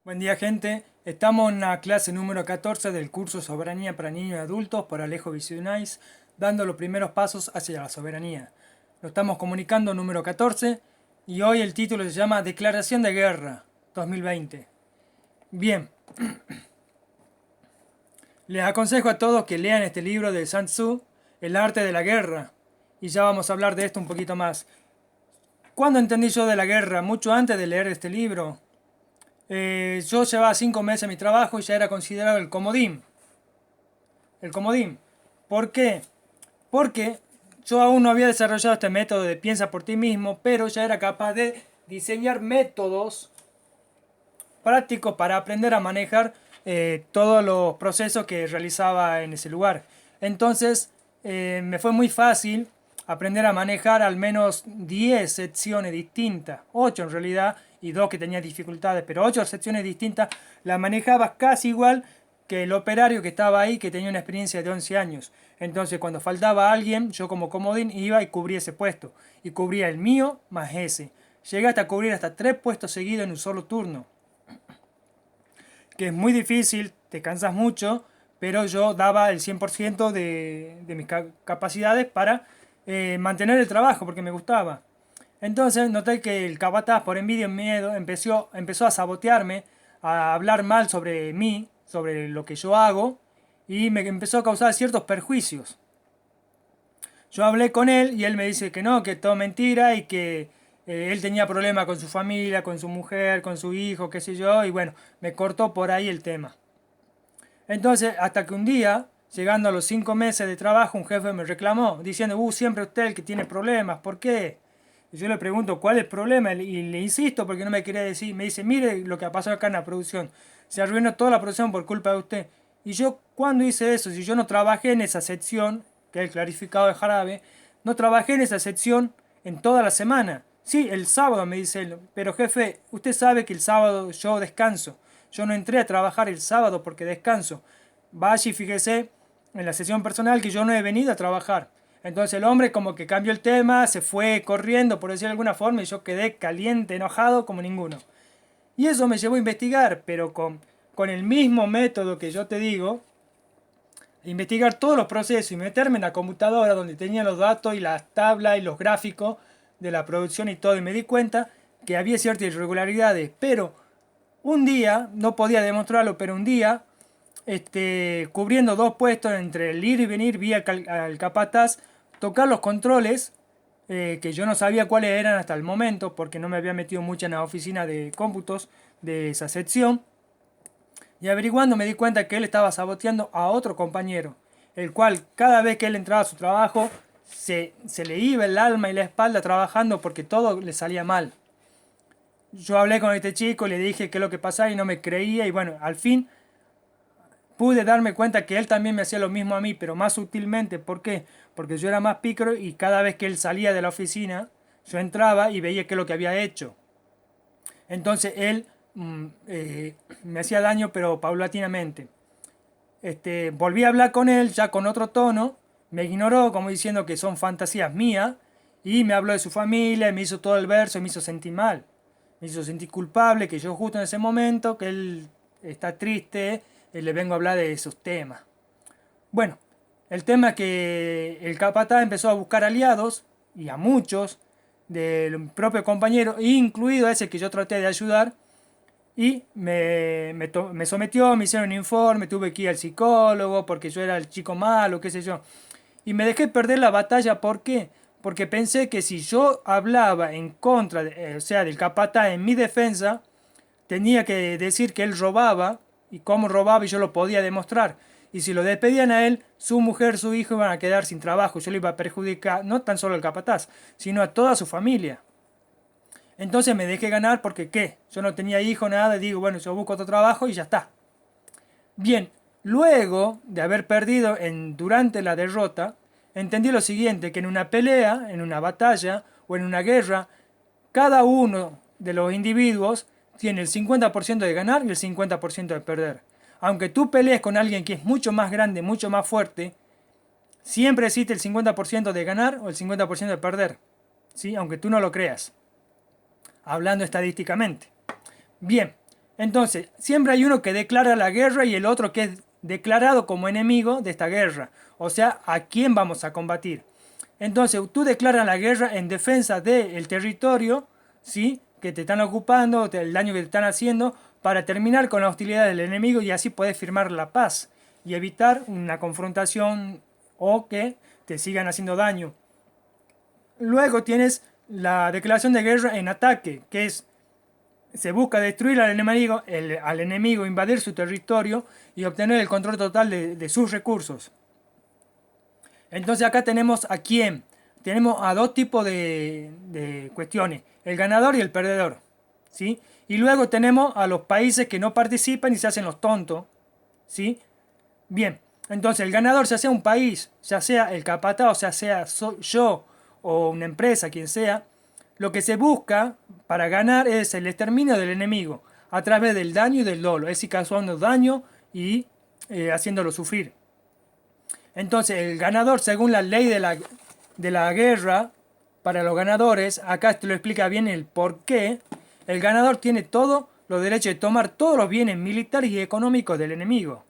Buen día, gente. Estamos en la clase número 14 del curso Soberanía para Niños y Adultos por Alejo Visionais, dando los primeros pasos hacia la soberanía. Lo estamos comunicando número 14 y hoy el título se llama Declaración de Guerra 2020. Bien, les aconsejo a todos que lean este libro de Sun Tzu, El arte de la guerra, y ya vamos a hablar de esto un poquito más. ¿Cuándo entendí yo de la guerra? Mucho antes de leer este libro. Yo llevaba 5 meses en mi trabajo y ya era considerado el comodín. El comodín. ¿Por qué? Porque yo aún no había desarrollado este método de piensa por ti mismo, pero ya era capaz de diseñar métodos prácticos para aprender a manejar todos los procesos que realizaba en ese lugar. Entonces, me fue muy fácil aprender a manejar al menos 10 secciones distintas, 8 en realidad, y 2 que tenía dificultades, pero 8 secciones distintas las manejaba casi igual que el operario que estaba ahí, que tenía una experiencia de 11 años. Entonces, cuando faltaba alguien, yo como comodín iba y cubría ese puesto. Y cubría el mío más ese. Llegué hasta cubrir hasta 3 puestos seguidos en un solo turno. Que es muy difícil, te cansas mucho, pero yo daba el 100% de mis capacidades para mantener el trabajo, porque me gustaba. Entonces noté que el capataz, por envidia y miedo, empezó a sabotearme, a hablar mal sobre mí, sobre lo que yo hago, y me empezó a causar ciertos perjuicios. Yo hablé con él y él me dice que no, que todo mentira y que él tenía problemas con su familia, con su mujer, con su hijo, qué sé yo, y bueno, me cortó por ahí el tema. Entonces, hasta que un día, llegando a los 5 meses de trabajo, un jefe me reclamó, diciendo, siempre usted el que tiene problemas, ¿por qué? Y yo le pregunto, ¿cuál es el problema? Y le insisto porque no me quería decir, me dice, mire lo que ha pasado acá en la producción, se arruinó toda la producción por culpa de usted. Y yo, ¿cuándo hice eso? Si yo no trabajé en esa sección, que es el clarificado de jarabe, no trabajé en esa sección en toda la semana. Sí, el sábado me dice él, pero jefe, usted sabe que el sábado yo descanso. Yo no entré a trabajar el sábado porque descanso. Vaya y fíjese en la sesión personal que yo no he venido a trabajar. Entonces el hombre como que cambió el tema, se fue corriendo, por decir de alguna forma, y yo quedé caliente, enojado como ninguno. Y eso me llevó a investigar, pero con el mismo método que yo te digo, investigar todos los procesos y meterme en la computadora donde tenía los datos y las tablas y los gráficos de la producción y todo, y me di cuenta que había ciertas irregularidades, pero un día, no podía demostrarlo, pero un día, cubriendo 2 puestos entre el ir y venir, vi al capataz tocar los controles, que yo no sabía cuáles eran hasta el momento, porque no me había metido mucho en la oficina de cómputos de esa sección. Y averiguando me di cuenta que él estaba saboteando a otro compañero, el cual cada vez que él entraba a su trabajo, se le iba el alma y la espalda trabajando porque todo le salía mal. Yo hablé con este chico, le dije qué es lo que pasaba y no me creía, y bueno, al fin pude darme cuenta que él también me hacía lo mismo a mí, pero más sutilmente. ¿Por qué? Porque yo era más pícaro y cada vez que él salía de la oficina, yo entraba y veía qué es lo que había hecho. Entonces él me hacía daño, pero paulatinamente. Volví a hablar con él ya con otro tono, me ignoró como diciendo que son fantasías mías, y me habló de su familia, me hizo todo el verso, me hizo sentir mal, me hizo sentir culpable, que yo justo en ese momento, que él está triste, le vengo a hablar de esos temas. Bueno, el tema es que el capataz empezó a buscar aliados, y a muchos, del propio compañero, incluido a ese que yo traté de ayudar, y me sometió, me hicieron un informe, tuve que ir al psicólogo porque yo era el chico malo, qué sé yo. Y me dejé perder la batalla, ¿por qué? Porque pensé que si yo hablaba en contra, o sea, del capataz en mi defensa, tenía que decir que él robaba y cómo robaba, y yo lo podía demostrar. Y si lo despedían a él, su mujer, su hijo iban a quedar sin trabajo. Yo le iba a perjudicar no tan solo al capataz, sino a toda su familia. Entonces me dejé ganar porque ¿qué? Yo no tenía hijo, nada, y digo, bueno, yo busco otro trabajo y ya está. Bien, luego de haber perdido durante la derrota, entendí lo siguiente, que en una pelea, en una batalla o en una guerra, cada uno de los individuos tiene el 50% de ganar y el 50% de perder. Aunque tú pelees con alguien que es mucho más grande, mucho más fuerte, siempre existe el 50% de ganar o el 50% de perder, ¿sí? Aunque tú no lo creas, hablando estadísticamente. Bien, Entonces, siempre hay uno que declara la guerra y el otro que es declarado como enemigo de esta guerra. O sea, ¿a quién vamos a combatir? Entonces, tú declaras la guerra en defensa del territorio, ¿sí? Que te están ocupando, el daño que te están haciendo, para terminar con la hostilidad del enemigo y así puedes firmar la paz y evitar una confrontación o que te sigan haciendo daño. Luego tienes la declaración de guerra en ataque, que es se busca destruir al enemigo, invadir su territorio y obtener el control total de sus recursos. Entonces acá tenemos a quién. Tenemos a dos tipos de cuestiones, el ganador y el perdedor. ¿Sí? Y luego tenemos a los países que no participan y se hacen los tontos. ¿Sí? Bien, entonces el ganador, ya sea un país, ya sea el capataz, ya sea yo o una empresa, quien sea, lo que se busca para ganar es el exterminio del enemigo a través del daño y del dolo, es decir, causando daño y haciéndolo sufrir. Entonces el ganador, según la ley de la guerra, para los ganadores, acá te lo explica bien el por qué, el ganador tiene todos los derechos de tomar todos los bienes militares y económicos del enemigo.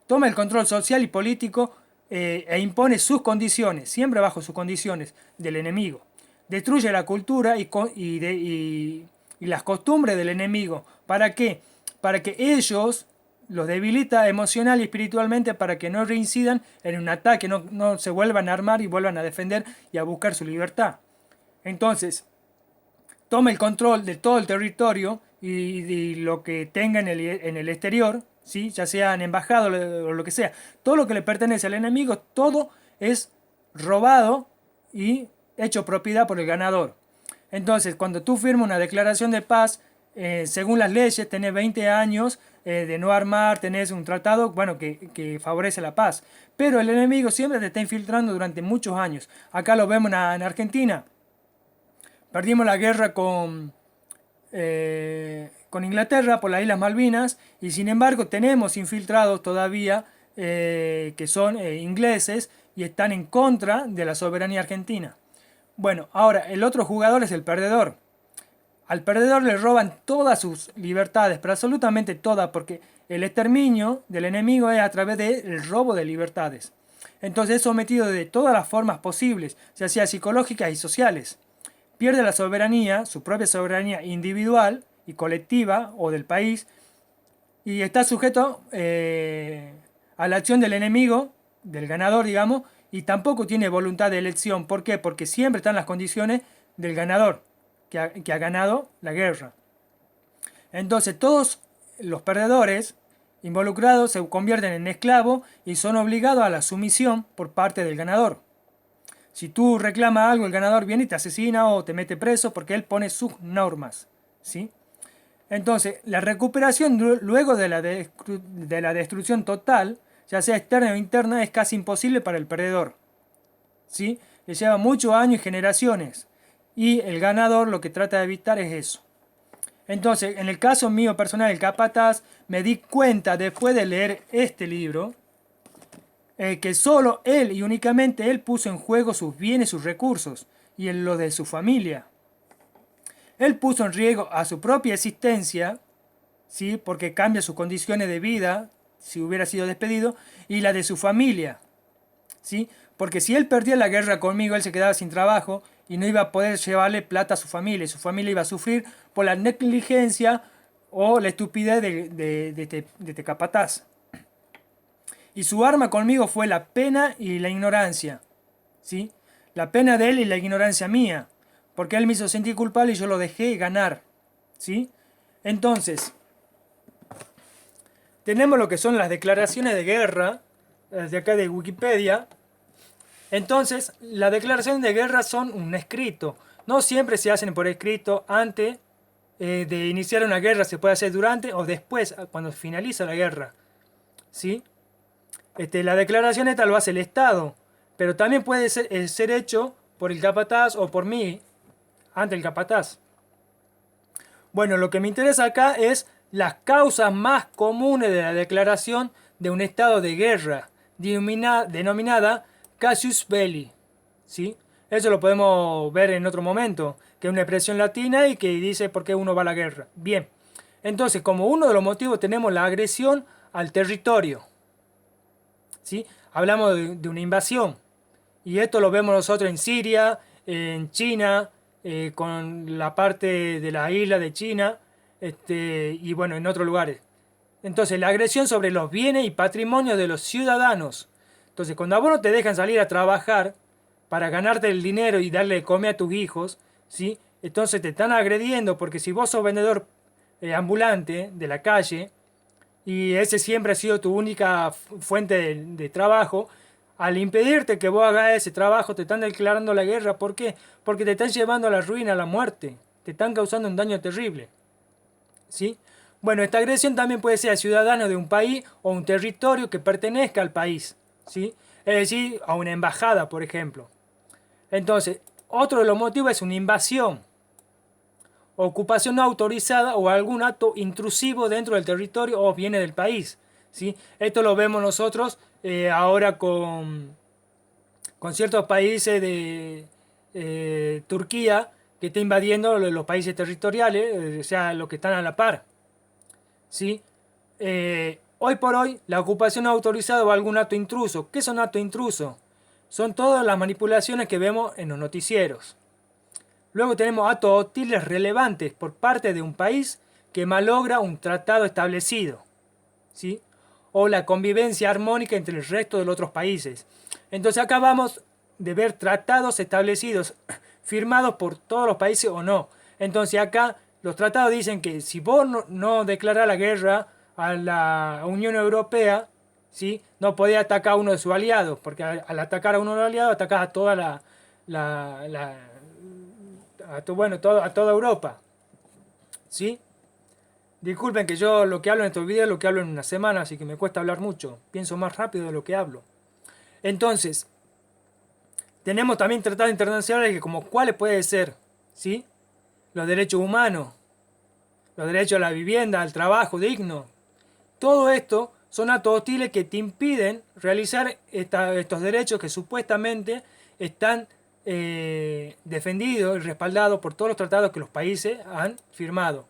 Toma el control social y político e impone sus condiciones, siempre bajo sus condiciones, del enemigo. Destruye la cultura y las costumbres del enemigo. ¿Para qué? Para que ellos los debilita emocional y espiritualmente para que no reincidan en un ataque, no se vuelvan a armar y vuelvan a defender y a buscar su libertad. Entonces, toma el control de todo el territorio y lo que tenga en el exterior, ¿sí? Ya sean embajadas o lo que sea. Todo lo que le pertenece al enemigo, todo es robado y hecho propiedad por el ganador. Entonces, cuando tú firmas una declaración de paz, según las leyes, tenés 20 años de no armar, tenés un tratado, bueno, que favorece la paz. Pero el enemigo siempre te está infiltrando durante muchos años. Acá lo vemos en Argentina. Perdimos la guerra con Inglaterra por las Islas Malvinas y sin embargo tenemos infiltrados todavía que son ingleses y están en contra de la soberanía argentina. Bueno, ahora el otro jugador es el perdedor. Al perdedor le roban todas sus libertades, pero absolutamente todas, porque el exterminio del enemigo es a través del robo de libertades. Entonces es sometido de todas las formas posibles, ya sea psicológicas y sociales. Pierde la soberanía, su propia soberanía individual y colectiva o del país, y está sujeto a la acción del enemigo, del ganador, digamos, y tampoco tiene voluntad de elección. ¿Por qué? Porque siempre están las condiciones del ganador, que ha ganado la guerra. Entonces todos los perdedores involucrados se convierten en esclavos y son obligados a la sumisión por parte del ganador. Si tú reclamas algo, el ganador viene y te asesina o te mete preso porque él pone sus normas, ¿sí? Entonces, la recuperación luego de la destrucción total, ya sea externa o interna, es casi imposible para el perdedor, ¿sí? Le lleva muchos años y generaciones. Y el ganador lo que trata de evitar es eso. Entonces, en el caso mío personal, el capataz, me di cuenta después de leer este libro, que solo él y únicamente él puso en juego sus bienes, sus recursos y en lo de su familia. Él puso en riesgo a su propia existencia, ¿sí? Porque cambia sus condiciones de vida si hubiera sido despedido, y la de su familia, ¿sí? Porque si él perdía la guerra conmigo, él se quedaba sin trabajo y no iba a poder llevarle plata a su familia, y su familia iba a sufrir por la negligencia o la estupidez de este capataz. Y su arma conmigo fue la pena y la ignorancia, ¿sí? La pena de él y la ignorancia mía, porque él me hizo sentir culpable y yo lo dejé ganar, ¿sí? Entonces, tenemos lo que son las declaraciones de guerra, de acá de Wikipedia. Entonces, las declaraciones de guerra son un escrito. No siempre se hacen por escrito antes de iniciar una guerra, se puede hacer durante o después, cuando finaliza la guerra, ¿sí? La declaración esta lo hace el Estado, pero también puede ser hecho por el capataz o por mí ante el capataz. Bueno, lo que me interesa acá es las causas más comunes de la declaración de un estado de guerra, denominada casus belli, ¿sí? Eso lo podemos ver en otro momento, que es una expresión latina y que dice por qué uno va a la guerra. Bien, Entonces, como uno de los motivos tenemos la agresión al territorio, ¿sí? Hablamos de una invasión. Y esto lo vemos nosotros en Siria, en China, con la parte de la isla de China, y bueno, en otros lugares. Entonces, la agresión sobre los bienes y patrimonios de los ciudadanos. Entonces, cuando a vos no te dejan salir a trabajar para ganarte el dinero y darle de comer a tus hijos, ¿sí? Entonces te están agrediendo porque si vos sos vendedor ambulante de la calle, y ese siempre ha sido tu única fuente de trabajo, al impedirte que vos hagas ese trabajo te están declarando la guerra. ¿Por qué? Porque te están llevando a la ruina, a la muerte, te están causando un daño terrible, ¿sí? Bueno, esta agresión también puede ser a ciudadanos de un país o un territorio que pertenezca al país, ¿sí? Es decir, a una embajada, por ejemplo. Entonces, otro de los motivos es una invasión, ocupación no autorizada o algún acto intrusivo dentro del territorio o viene del país, ¿sí? Esto lo vemos nosotros ahora con ciertos países de Turquía que está invadiendo los países territoriales, o sea, los que están a la par, ¿sí? Hoy por hoy, la ocupación no autorizada o algún acto intruso. ¿Qué son actos intrusos? Son todas las manipulaciones que vemos en los noticieros. Luego tenemos actos hostiles relevantes por parte de un país que malogra un tratado establecido, ¿sí? O la convivencia armónica entre el resto de los otros países. Entonces acá vamos de ver tratados establecidos, firmados por todos los países o no. Entonces acá los tratados dicen que si vos no declarás la guerra a la Unión Europea, ¿sí? No podés atacar a uno de sus aliados, porque al atacar a uno de los aliados atacás a toda a toda Europa, ¿sí? Disculpen que yo lo que hablo en estos videos es lo que hablo en una semana, así que me cuesta hablar mucho. Pienso más rápido de lo que hablo. Entonces, tenemos también tratados internacionales que como cuáles puede ser, ¿sí? Los derechos humanos, los derechos a la vivienda, al trabajo digno. Todo esto son actos hostiles que te impiden realizar estos derechos que supuestamente están defendidos y respaldados por todos los tratados que los países han firmado.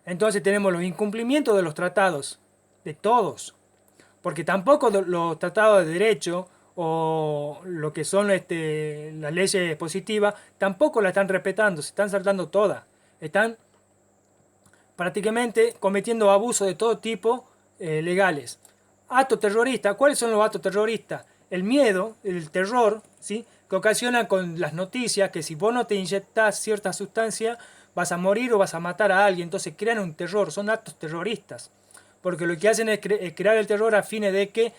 Entonces tenemos los incumplimientos de los tratados, de todos, porque tampoco los tratados de derecho o lo que son las leyes positivas, tampoco la están respetando, se están saltando todas, están prácticamente cometiendo abusos de todo tipo legales. Actos terroristas, ¿cuáles son los actos terroristas? El miedo, el terror, ¿sí? Que ocasiona con las noticias que si vos no te inyectás cierta sustancia vas a morir o vas a matar a alguien. Entonces crean un terror, son actos terroristas. Porque lo que hacen es crear el terror a fines de que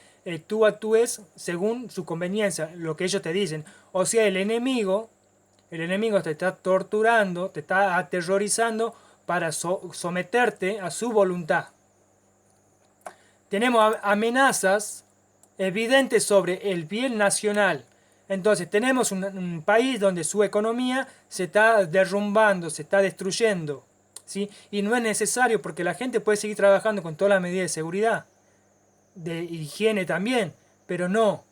tú actúes según su conveniencia, lo que ellos te dicen. O sea, el enemigo te está torturando, te está aterrorizando para someterte a su voluntad. Tenemos amenazas evidentes sobre el bien nacional. Entonces tenemos un país donde su economía se está derrumbando, se está destruyendo, ¿sí? Y no es necesario porque la gente puede seguir trabajando con todas las medidas de seguridad, de higiene también, pero no,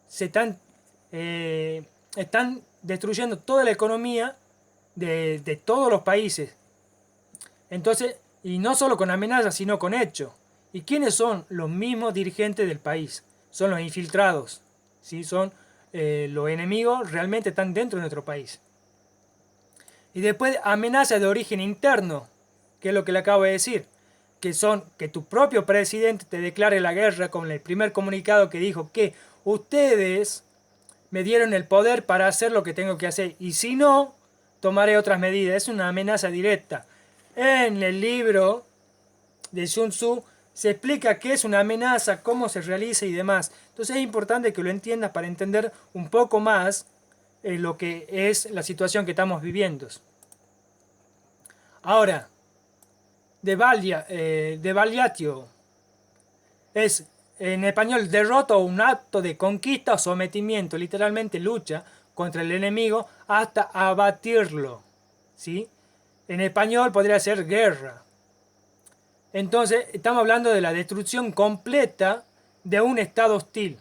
están destruyendo toda la economía de todos los países. Entonces, y no solo con amenazas, sino con hechos. ¿Y quiénes son los mismos dirigentes del país? Son los infiltrados, ¿sí? Son los enemigos, realmente están dentro de nuestro país. Y después amenazas de origen interno, que es lo que le acabo de decir, que son que tu propio presidente te declare la guerra con el primer comunicado que dijo que ustedes me dieron el poder para hacer lo que tengo que hacer y si no, tomaré otras medidas. Es una amenaza directa. En el libro de Sun Tzu se explica qué es una amenaza, cómo se realiza y demás. Entonces es importante que lo entiendas para entender un poco más lo que es la situación que estamos viviendo. Ahora, devaluatio es en español derrota o un acto de conquista o sometimiento, literalmente lucha contra el enemigo hasta abatirlo, ¿sí? En español podría ser guerra. Entonces, estamos hablando de la destrucción completa de un estado hostil,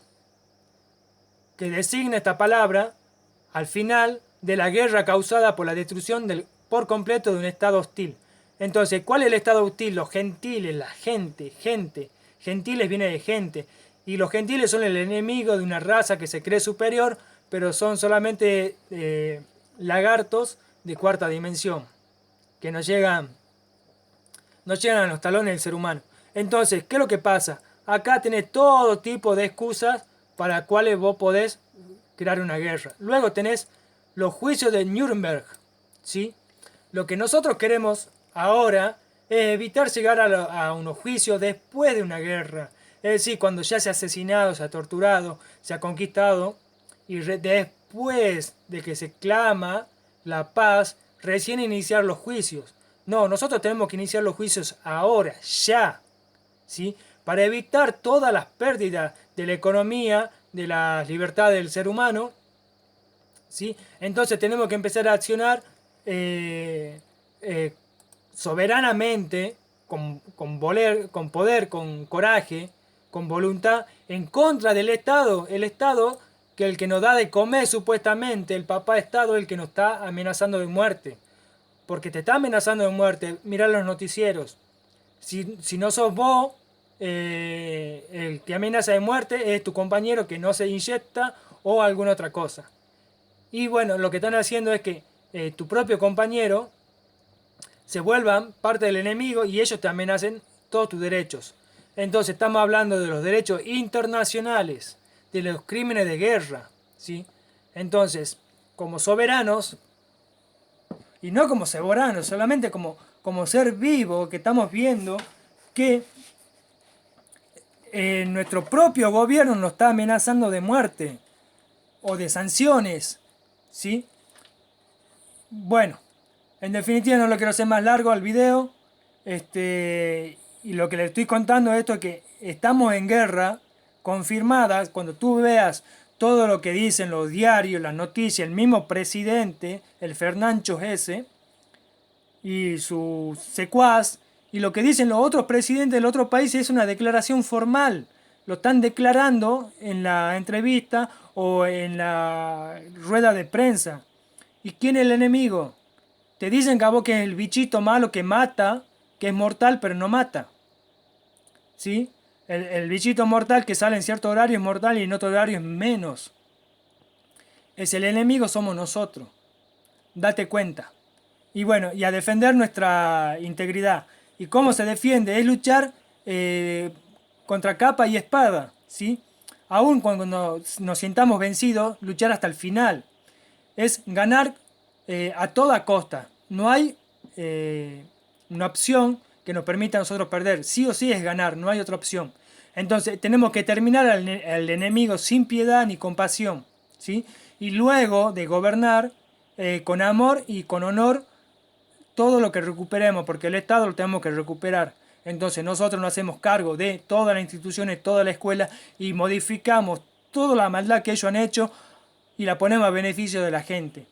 que designa esta palabra al final de la guerra causada por la destrucción por completo de un estado hostil. Entonces, ¿cuál es el estado hostil? Los gentiles, la gente, gente. Gentiles viene de gente. Y los gentiles son el enemigo de una raza que se cree superior, pero son solamente lagartos de cuarta dimensión, que no llegan a los talones del ser humano. Entonces, ¿qué es lo que pasa? Acá tenés todo tipo de excusas para las cuales vos podés crear una guerra. Luego tenés los juicios de Nuremberg, ¿sí? Lo que nosotros queremos ahora es evitar llegar a unos juicios después de una guerra. Es decir, cuando ya se ha asesinado, se ha torturado, se ha conquistado, y después de que se clama la paz, recién iniciar los juicios. No, nosotros tenemos que iniciar los juicios ahora, ya, ¿sí? Para evitar todas las pérdidas de la economía, de la libertad del ser humano, ¿sí? Entonces tenemos que empezar a accionar soberanamente, con poder, con coraje, con voluntad, en contra del Estado. El Estado, que el que nos da de comer supuestamente, el papá Estado, el que nos está amenazando de muerte. Porque te está amenazando de muerte. Mirá los noticieros. Si no sos vos, el que amenaza de muerte es tu compañero que no se inyecta o alguna otra cosa. Y bueno, lo que están haciendo es que tu propio compañero se vuelvan parte del enemigo y ellos te amenacen todos tus derechos. Entonces estamos hablando de los derechos internacionales, de los crímenes de guerra, ¿sí? Entonces, como soberanos, y no como soberanos, solamente como ser vivo, que estamos viendo que nuestro propio gobierno nos está amenazando de muerte o de sanciones, ¿sí? Bueno, en definitiva no lo quiero hacer más largo al video. Y lo que le estoy contando es esto, es que estamos en guerra confirmada. Cuando tú veas todo lo que dicen los diarios, las noticias, el mismo presidente, el Fernancho ese, y su secuaz, y lo que dicen los otros presidentes de los otros países es una declaración formal. Lo están declarando en la entrevista o en la rueda de prensa. ¿Y quién es el enemigo? Te dicen que a vos que es el bichito malo que mata, que es mortal pero no mata. ¿Sí? El bichito mortal que sale en cierto horario es mortal y en otro horario es menos. Es el enemigo, somos nosotros. Date cuenta. Y bueno, y a defender nuestra integridad. ¿Y cómo se defiende? Es luchar contra capa y espada, ¿sí? Aún cuando nos sintamos vencidos, luchar hasta el final. Es ganar a toda costa. No hay una opción que nos permita a nosotros perder. Sí o sí es ganar, no hay otra opción. Entonces tenemos que terminar al enemigo sin piedad ni compasión, ¿sí? Y luego de gobernar con amor y con honor todo lo que recuperemos, porque el Estado lo tenemos que recuperar. Entonces nosotros nos hacemos cargo de todas las instituciones, toda la escuela y modificamos toda la maldad que ellos han hecho y la ponemos a beneficio de la gente,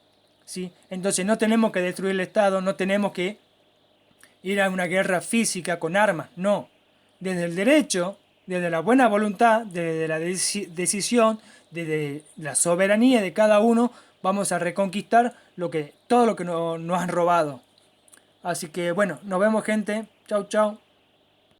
¿sí? Entonces no tenemos que destruir el Estado, no tenemos que ir a una guerra física con armas, no. Desde el derecho, desde la buena voluntad, desde la decisión, desde la soberanía de cada uno, vamos a reconquistar todo lo que nos han robado. Así que bueno, nos vemos gente. Chau, chau.